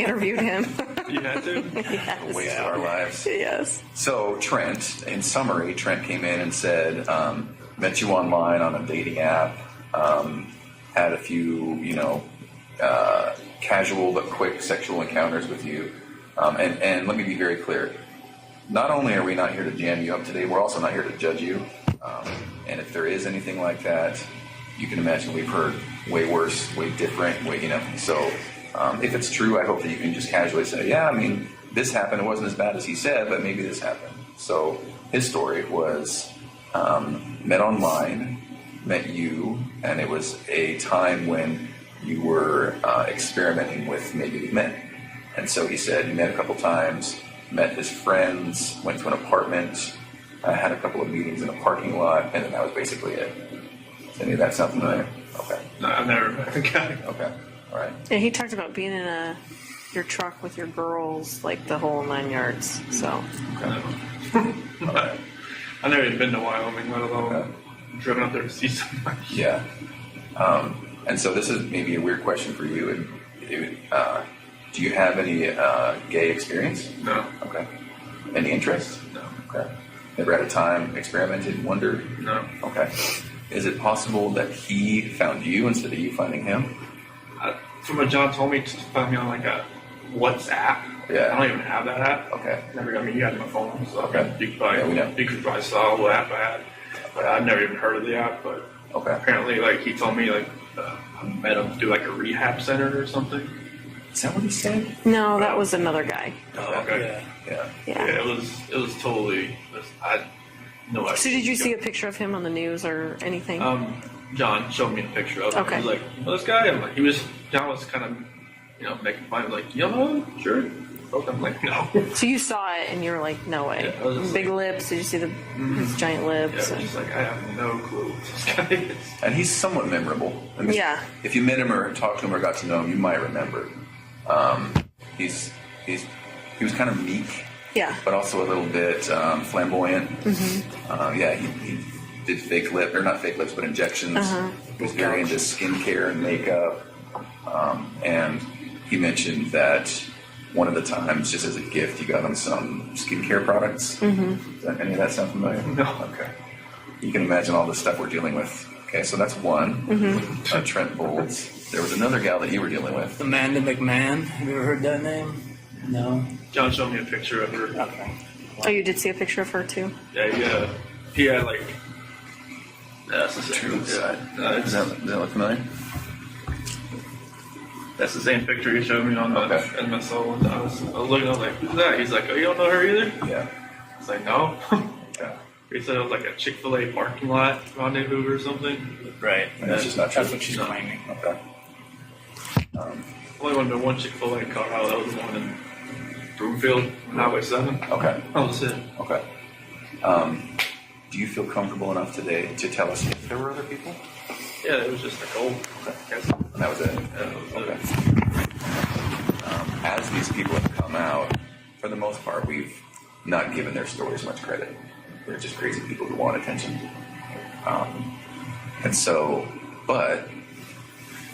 interviewed him. You had to? Yes. Waste of our lives. Yes. So Trent, in summary, Trent came in and said, met you online on a dating app, had a few, casual but quick sexual encounters with you. And let me be very clear. Not only are we not here to jam you up today, we're also not here to judge you. And if there is anything like that, you can imagine we've heard way worse, way different, So if it's true, I hope that you can just casually say, yeah, I mean, this happened. It wasn't as bad as he said, but maybe this happened. So his story was met online, met you, and it was a time when you were experimenting with maybe men. And so he said you met a couple times, met his friends, went to an apartment, had a couple of meetings in a parking lot, and then that was basically it. Does any of that sound familiar? Okay. No, I've never met a guy. Okay. All right. Yeah, he talked about being in your truck with your girls, like the whole 9 yards. So. Okay. All right. I've never even been to Wyoming, let alone driven up there to see somebody. Yeah. And so this is maybe a weird question for you. Do you have any gay experience? No. Okay. Any interest? No. Okay. Never had a time experimented, wondered? No. Okay. Is it possible that he found you instead of you finding him? From what John told me, to find me on like a WhatsApp. Yeah. I don't even have that app. Okay. You had my phone, so Okay. you could probably saw what app I had. But I've never even heard of the app. But apparently, he told me I met him through a rehab center or something. Is that what he said? No, that was another guy. Oh, okay. Yeah. It was totally. No idea. So did you see a picture of him on the news or anything? John showed me a picture of him. Okay. He was like, this guy? John was kind of, making fun of sure. I'm like, no. So you saw it and you were like, no way. Yeah, big lips. Did you see his giant lips? Yeah, just I have no clue what this guy is. And he's somewhat memorable. I mean, yeah. If you met him or talked to him or got to know him, you might remember. He was kind of meek. Yeah. But also a little bit flamboyant. Mm-hmm. He did fake lip, or not fake lips, but injections. He was very into skincare and makeup. And he mentioned that one of the times, just as a gift, you got him some skincare products. Mm-hmm. Does any of that sound familiar? No. Okay. You can imagine all the stuff we're dealing with. Okay, so that's one. Mm-hmm. Trent Bolds. There was another gal that you were dealing with. Amanda McMahon. Have you ever heard that name? No. John showed me a picture of her. Okay. Oh, you did see a picture of her too? Yeah, he had that's the same. Does that look familiar? That's the same picture he showed me on the MSO one. I was looking, I was like, who's that? He's like, oh, you don't know her either? Yeah. I was like, no. Yeah. He said it was like a Chick-fil-A parking lot rendezvous or something. Right. That's just not true. That's what she's claiming. Okay. Only went to one Chick-fil-A in Colorado. That was the one in Broomfield, Highway 7. Okay. That was it. Okay. Do you feel comfortable enough today to tell us if there were other people? Yeah, it was just Nicole. Okay. And that was it? Yeah, that was Okay. it. As these people have come out, for the most part, we've not given their stories much credit. They're just crazy people who want attention. And so, but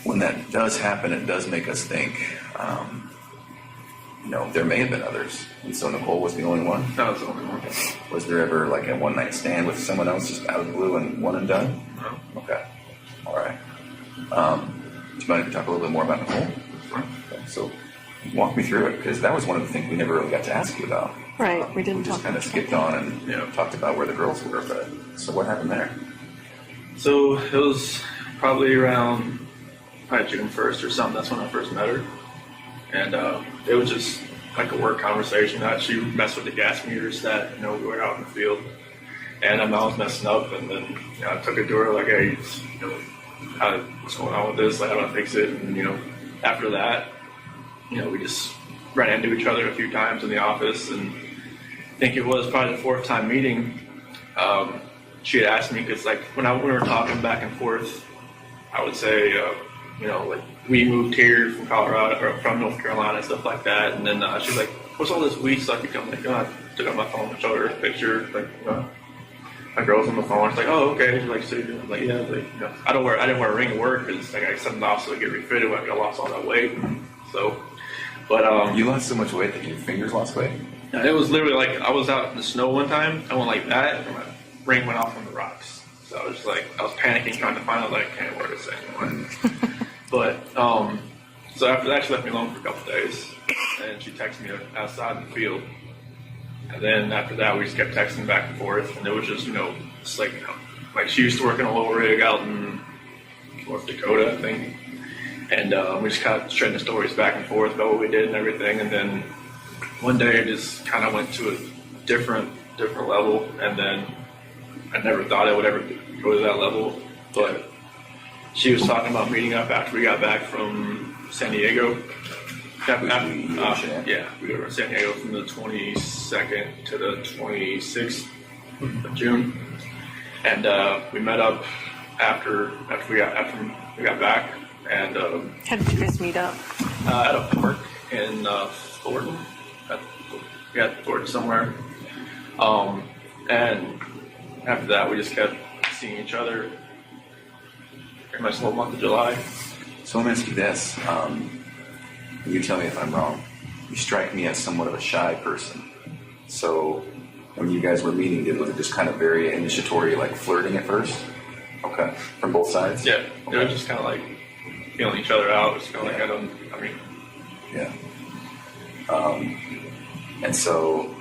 when that does happen, it does make us think, there may have been others. And so Nicole was the only one? That was the only one. Was there ever a one-night stand with someone else just out of the blue and one and done? No. Okay. All right. Do you mind if we talk a little bit more about Nicole? Okay. So walk me through it, because that was one of the things we never really got to ask you about. Right, we didn't We just talk kind of about skipped on and talked about where the girls were. But so what happened there? So it was probably around June 1st or something. That's when I first met her. And it was just like a work conversation. She messed with the gas meters that, we were out in the field. And I was messing up, and then I took it to her like, hey, what's going on with this? Like, how do I fix it? And, after that, we just ran into each other a few times in the office, and I think it was probably the fourth time meeting. She had asked me, because when we were talking back and forth, I would say, we moved here from Colorado or from North Carolina and stuff like that. And then she's like, "What's all this weed stuff?" I'm like, I took out my phone and showed her a picture. My girl's on the phone. She's like, "Oh, okay." She's like, "So you're like, yeah." I didn't wear a ring at work because I got something off so I get refitted when I lost all that weight. So But You lost so much weight that your fingers lost weight? it was literally like I was out in the snow one time. I went like that, and my ring went off on the rocks. So I was panicking, trying to find out, like, I can't wear this anymore. But so after that, she left me alone for a couple days, and she texted me outside in the field. And then after that, we just kept texting back and forth, and it was just, it's like she used to work in a low rig out in North Dakota, I think. And we just kind of trading stories back and forth about what we did and everything. And then one day it just kind of went to a different level. And then I never thought it would ever go to that level. But she was talking about meeting up after we got back from San Diego. Yeah, we were in San Diego from the 22nd to the 26th of June. And we met up after we got back. And How did you guys meet up? at a park in Thornton. Thornton somewhere. And after that, we just kept seeing each other pretty much the whole month of July. So let me ask you this. You tell me if I'm wrong. You strike me as somewhat of a shy person. So when you guys were meeting, was it just kind of very initiatory, like flirting at first? Okay. From both sides? Yeah, Okay. it was just kind of like feeling each other out. It's kind of like, Yeah. And so,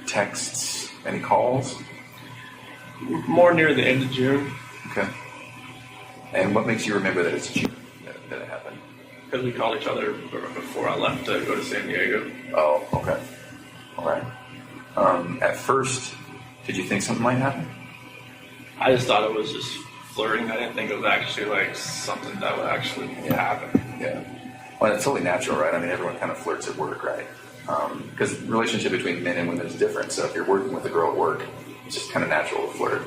texts, any calls? more near the end of June, Okay. And what makes you remember that it's June that it happened? because we called each other before I left to go to San Diego. Oh, okay. All right. At first, did you think something might happen? I just thought it was just flirting. I didn't think it was actually like something that would actually happen. Yeah. Well, it's totally natural, right? I mean, everyone kind of flirts at work, right? Because the relationship between men and women is different. So if you're working with a girl at work, it's just kind of natural to flirt.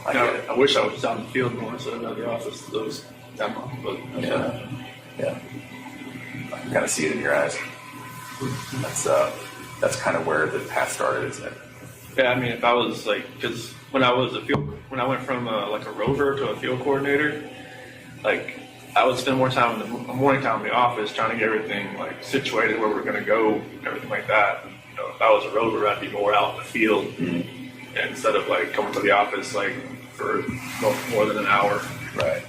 I get it. I wish I was just out in the field more instead of at the office those that month. But Yeah. Yeah. I can kind of see it in your eyes. That's kind of where the path started, isn't it? yeah, I mean, if I was like, because when I went from like a rover to a field coordinator, like I would spend more time in the morning time in the office trying to get everything like situated where we're going to go, and everything like that. If I was a rover, I'd be more out in the field instead of like coming to the office like for more than an hour. Right.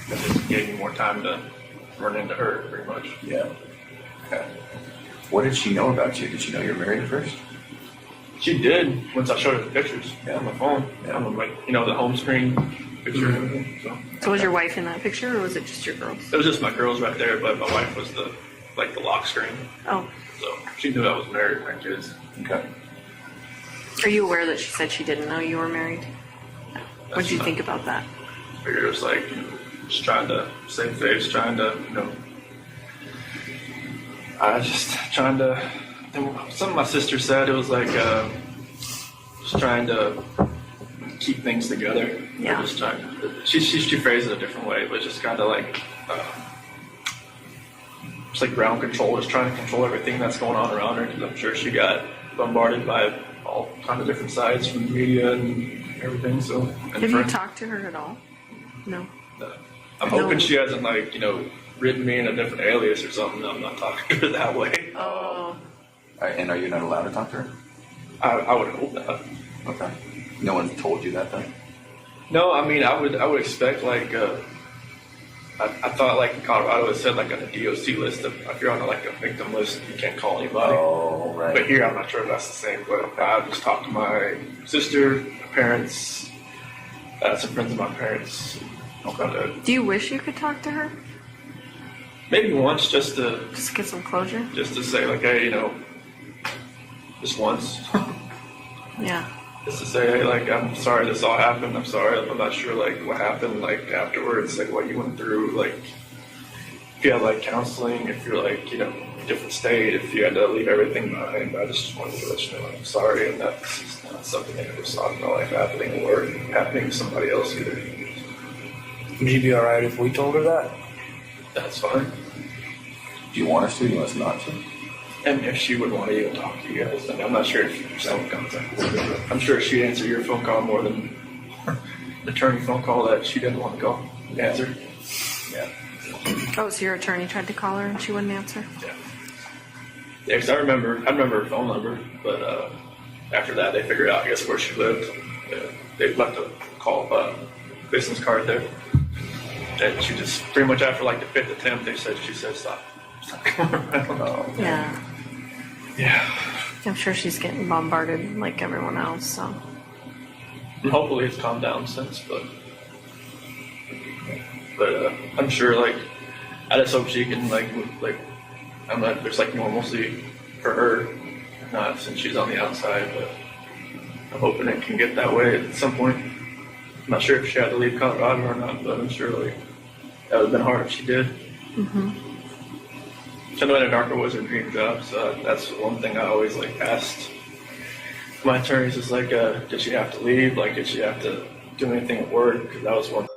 It just gave me more time to run into her, pretty much. Yeah. Okay. What did she know about you? Did she know you were married at first? She did once I showed her the pictures on my phone. Yeah. On the, like, the home screen picture and everything. So was your wife in that picture, or was it just your girls? It was just my girls right there, but my wife was the lock screen. Oh, So she knew I was married with my kids. Okay. are you aware that she said she didn't know you were married? What did you think about that? I figured it was like, just trying to save face, trying to, something my sister said, it was like, just trying to keep things together. Yeah. Or just trying to, she phrased it a different way, but just kind of like, just like ground control, just trying to control everything that's going on around her, because I'm sure she got bombarded by all kinds of different sides from the media and everything. So, and Have you talked to her at all? No. I'm hoping she hasn't written me in a different alias or something. I'm not talking to her that way. Oh. All right, and are you not allowed to talk to her? I would hope not. Okay. No one told you that then? No, I mean I would expect I thought like in Colorado it said like on a DOC list of if you're on a victim list you can't call anybody. Oh, right. But here I'm not sure if that's the same. But I just talked to my sister, my parents, some friends of my parents. Okay. Do you wish you could talk to her? Maybe once just to Get some closure? say like, hey, just once. Yeah. Just to say, hey, I'm sorry this all happened. I'm sorry. I'm not sure, what happened, afterwards, what you went through, if you had, counseling, if you're, different state, if you had to leave everything behind. I just wanted to let you know I'm sorry, and that's not something I ever saw in my life happening or happening to somebody else either. Would you be alright if we told her that? That's fine. Do you want us to? Do you want us not to? And if she would want to even talk to you guys, I mean, I'm not sure if you're still in contact with her. I'm sure she'd answer your phone call more than the attorney phone call that she didn't want to go answer. Yeah. Oh, so your attorney tried to call her and she wouldn't answer? Yeah. Yeah, because I remember her phone number, but after that they figured out, I guess, where she lived. They left a business card there. And she just pretty much after like the 5th attempt, she said stop coming around. Oh, Yeah. Yeah. I'm sure she's getting bombarded like everyone else, so. And hopefully it's calmed down since, but I'm sure, like, I just hope she can like I'm not, there's like normalcy for her, not since she's on the outside, but I'm hoping it can get that way at some point. I'm not sure if she had to leave Colorado or not, but I'm sure like that would have been hard if she did. Mm-hmm. I know that narco was her dream job, so that's one thing I always like asked my attorneys is like, did she have to leave? Like, did she have to do anything at work? Because that was one